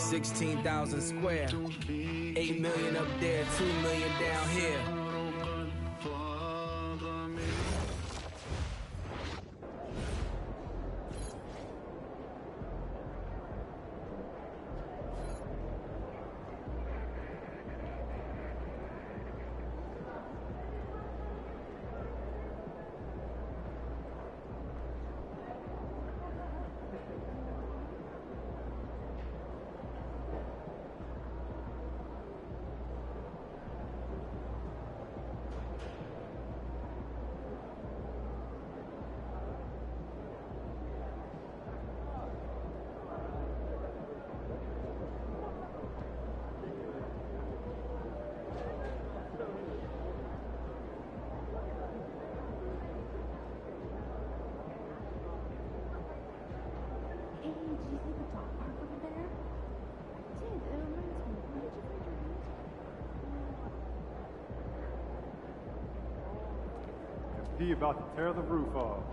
16,000 square. 8 million up there, 2 million down here. He about to tear the roof off.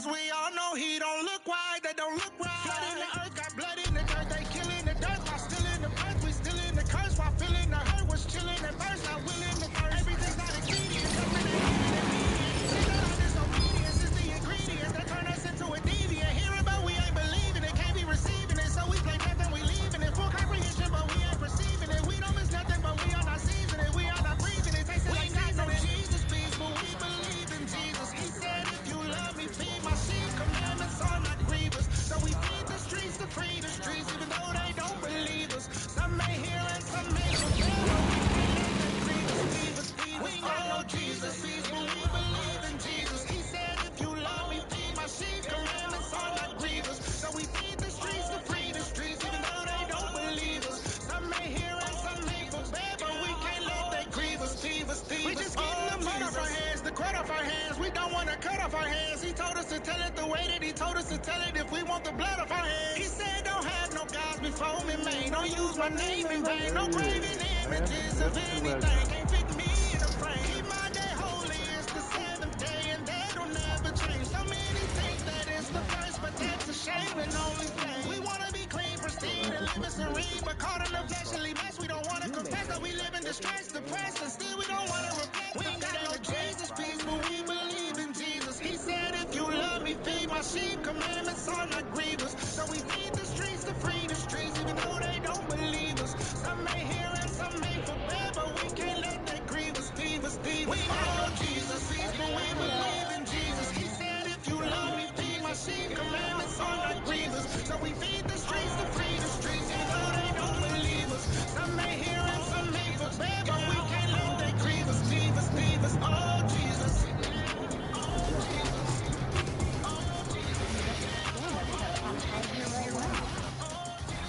Cause we all know he don't look right, they don't look right. Blood in the earth, got blood in the dirt, they killing the dirt. While still in the birth, we still in the curse. While feeling the hurt, was chilling at first, not willing to thirst. Everything's not expedient, something they needed immediate. He said that our disobedience is the ingredients that turn us into a deviant. Hearing but we ain't believing it, can't be receiving it. So we play death and we leaving it. Full comprehension, but we ain't perceiving it. We don't miss nothing, but we are not seasoning it. We are not breathing it, tasting like seasoning. Jesus beats, but we believe in Jesus. He said, if you love me, feed my sheep. Commandments are not grievous. So we feed the streets to free the streets, even though they don't believe us. Some may hear and some may forget, but we can't let that grieve us, leave us, leave us. We got no Jesus feast, but we believe in Jesus. He said, if you love me, feed my sheep. Commandments are not grievous. So we feed the streets to free the streets, even though they don't believe us. Some may hear and some may forbear, but we can't let that grieve us, leave us, leave us. We just getting the mud off our hands, the crud off our hands. We don't want to cut off our hands. He told us to tell it the way that he told us to tell it if we want the blood off our hands. He said, don't have no gods before me, man. Don't use my name in vain. No graven images of anything. Can't fit me in a frame. Keep my day holy, it's the seventh day, and that'll never change. So many think that it's the first, but that's a shame and only flame. We want to be clean, pristine, and living serene, but caught in the fleshly mess. We don't want to confess that we live in distress, depressed, and still we don't want to reflect. We ain't got no Jesus peace, but we believe in Jesus. He said, if you love me, feed my sheep. Commandments are not grievous. So we feed the streets to free the streets, even though they don't believe us. Some may hear and some may forbear, but we can't let that grieve us, leave us, leave us. We got no Jesus peace, but we believe in Jesus. He said, if you love me, feed my sheep. Commandments are not grievous. So we feed the streets to free the streets, even though they don't believe us. Some may hear and some may forbear, but we can't let that grieve us, leave us, leave us. Oh, Jesus. This game doesn't have a top card here right now.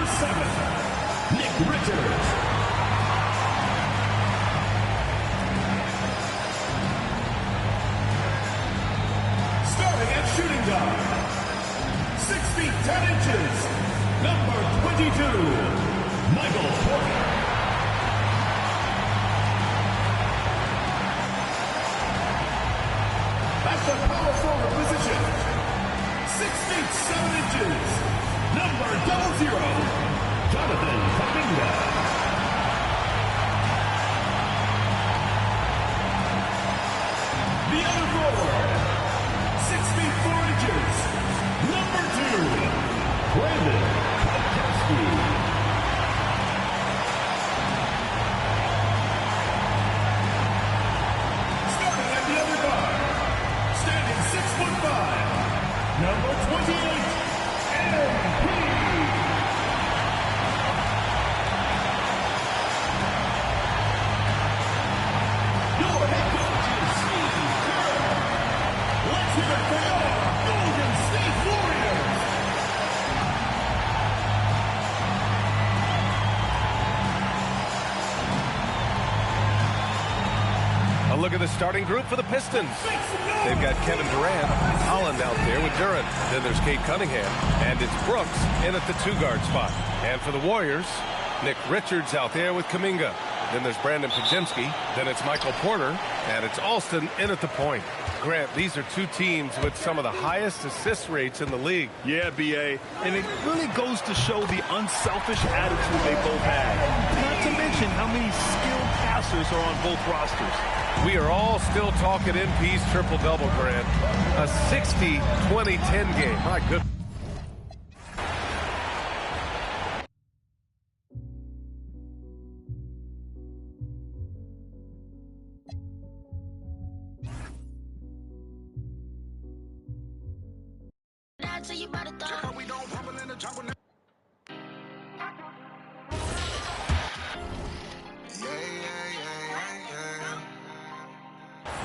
Nick Richards. Starting at shooting guard, 6 feet 10 inches, number 22, Michael Porter. At the power forward position, 6 feet 7 inches, number 00, Jonathan Kuminga. The other forward, 6 feet 4 inches, number 2, Brandon Kowalski. Starting at the other guard, standing 6'5", number 28, MP. Your head coach is Steve Kerr. Let's hear it for your Golden State Warriors. A look at the starting group for the Pistons. They've got Kevin Durant, Holland out there with Durant. Then there's Cade Cunningham, and it's Brooks in at the 2-guard spot. And for the Warriors, Nick Richards out there with Kuminga. Then there's Brandon Pajemski. Then it's Michael Porter, and it's Alston in at the point. Grant, these are two teams with some of the highest assist rates in the league. Yeah, B.A., and it really goes to show the unselfish attitude they both have. Not to mention how many skilled passers are on both rosters. We are all still talking MP's triple-double, Grant. A 60-20-10 game. My goodness.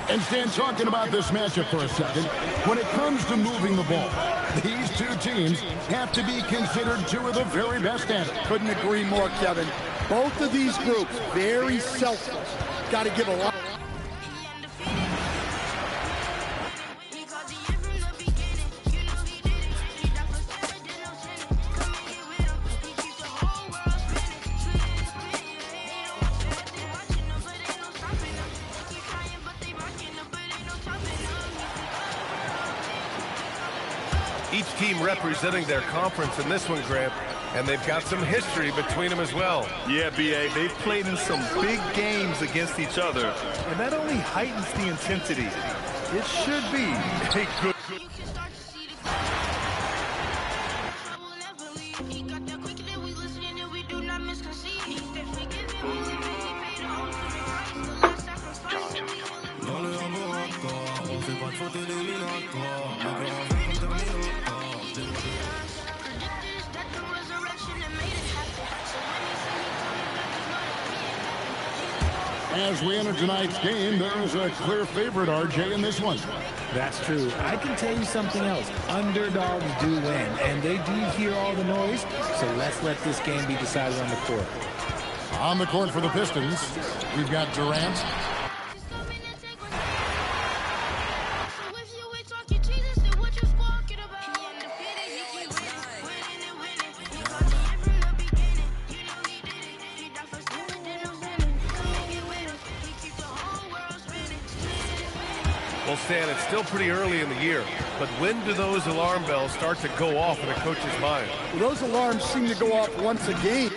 And stand talking about this matchup for a second. When it comes to moving the ball, these two teams have to be considered two of the very best at it. Couldn't agree more, Kevin. Both of these groups, very selfless. Got to give a lot. Each team representing their conference in this one, Grant, and they've got some history between them as well. Yeah, B.A., they've played in some big games against each other, and that only heightens the intensity. It should be a good... As we enter tonight's game, there is a clear favorite, RJ, in this one. That's true. I can tell you something else. Underdogs do win, and they do hear all the noise, so let's let this game be decided on the court. On the court for the Pistons, we've got Durant. Well, Stan, it's still pretty early in the year, but when do those alarm bells start to go off in a coach's mind? Well, those alarms seem to go off once a game.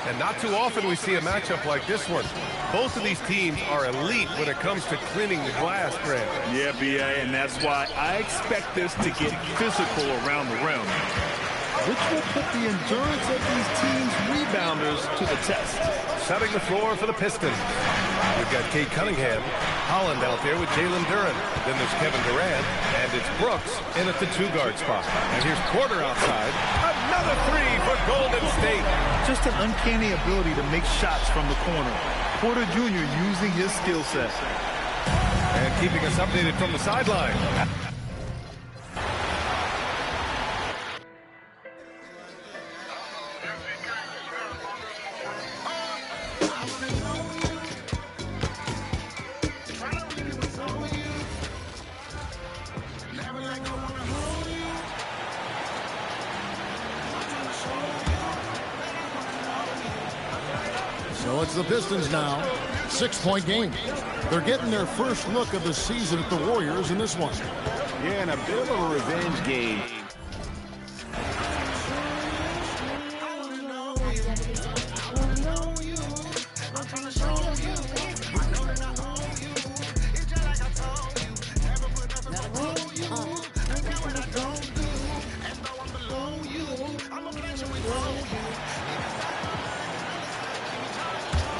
And not too often we see a matchup like this one. Both of these teams are elite when it comes to cleaning the glass, Grant. Yeah, B.A., and that's why I expect this to get physical around the rim, which will put the endurance of these teams' rebounders to the test. Setting the floor for the Pistons. We've got Cade Cunningham, Holland out there with Jalen Duren. Then there's Kevin Durant, and it's Brooks in at the 2-guard spot. And here's Porter outside. Another three for Golden State. Just an uncanny ability to make shots from the corner. Porter Jr. using his skill set. And keeping us updated from the sideline. So it's the Pistons now. 6-point game. They're getting their first look of the season at the Warriors in this one. Yeah, and a bit of a revenge game.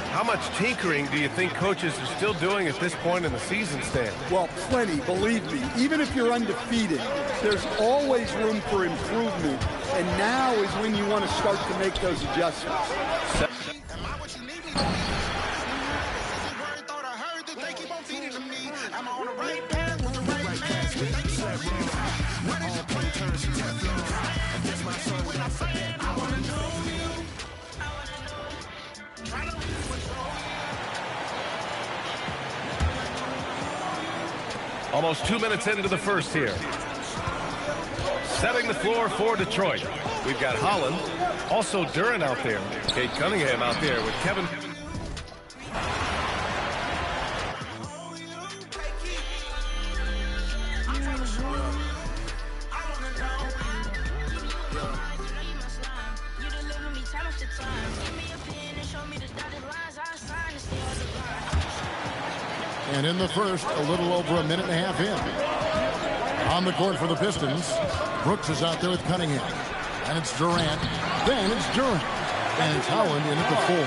How much tinkering do you think coaches are still doing at this point in the season, Stan? Well, plenty, believe me. Even if you're undefeated, there's always room for improvement. And now is when you want to start to make those adjustments. Almost 2 minutes into the first here. Setting the floor for Detroit. We've got Holland, also Duren out there. Kate Cunningham out there with Kevin. And in the first, a little over a minute and a half in. On the court for the Pistons, Brooks is out there with Cunningham. And it's Durant. Then it's Duren. And it's Holland in at the 4.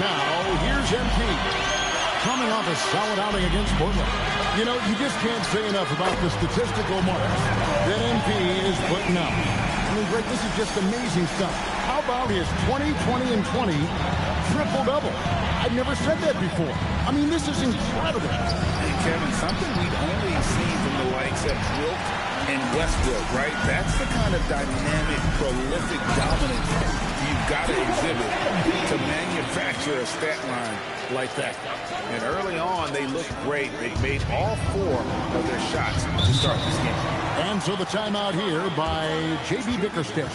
Now, here's MP. Coming off a solid outing against Portland. You know, you just can't say enough about the statistical marks that MP is putting up. I mean, Greg, this is just amazing stuff. How about his 20, 20, and 20 triple-double? I've never said that before. I mean, this is incredible. Hey, Kevin, something we've only seen from the likes of Wilt and Westbrook, right? That's the kind of dynamic, prolific dominance you've got to exhibit to manufacture a stat line like that. And early on, they looked great. They made all 4 of their shots to start this game. And so the timeout here by J.B. Bickerstaff.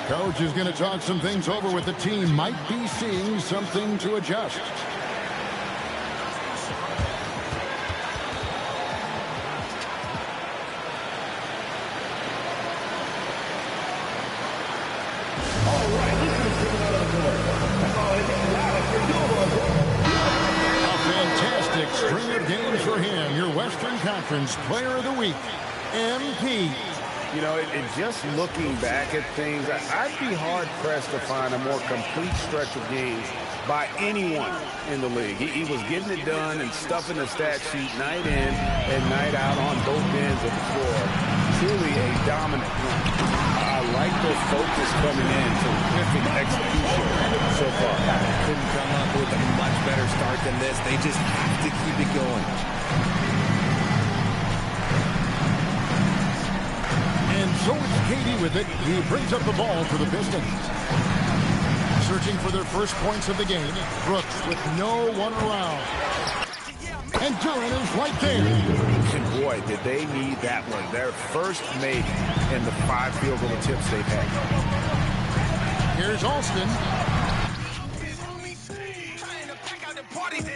Coach is going to talk some things over with the team. Might be seeing something to adjust. String of games for him, your Western Conference Player of the Week, MP. You know, just looking back at things, I'd be hard-pressed to find a more complete stretch of games by anyone in the league. He was getting it done and stuffing the stat sheet night in and night out on both ends of the floor. Truly a dominant one. I like the focus coming in. Terrific execution so far. Couldn't come up with a much better start than this. They just have to keep it going. And so it's Katie with it. He brings up the ball for the Pistons. Searching for their first points of the game. Brooks with no one around. And Duren is right there. And boy, did they need that one. Their first make in the 5 field goal attempts they've had. Here's Alston.